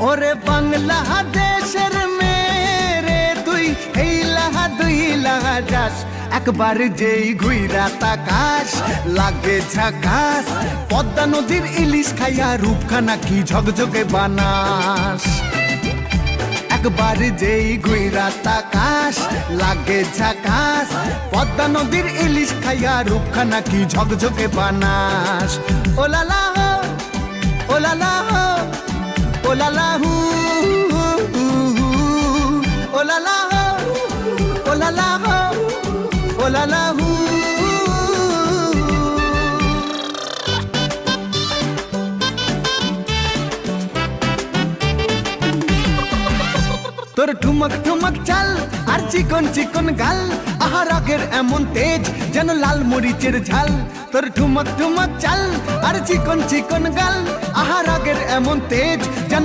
ওরে বাংলাদেশের মেরে তুই এই লাহা দুই লাহা যাস, একবার যেই ঘুইরা তাকাস লাগে ঝাকাস। পদ্মা নদীর ইলিশ খাইয়া রূপখানা কি ঝকঝকে বানাস। একবার যেই ঘুইরা তাকাস লাগে ঝাকাস। পদ্মা নদীর ইলিশ খাইয়া রূপখানা কি ঝকঝকে বানাস। ওলালা হো ওলালা হো ওলালা হু ওলালা হো ওলালা হো ওলালা হু। তোর ঠুমক ঠুমক চাল আর চিকন চিকন গাল, আহা রাগের এমন তেজ যেন লাল মরিচের ঝাল। তোর ঠুমক ঠুমক চাল আর চিকন চিকন গাল, আহা রাগের এমন তেজ যেন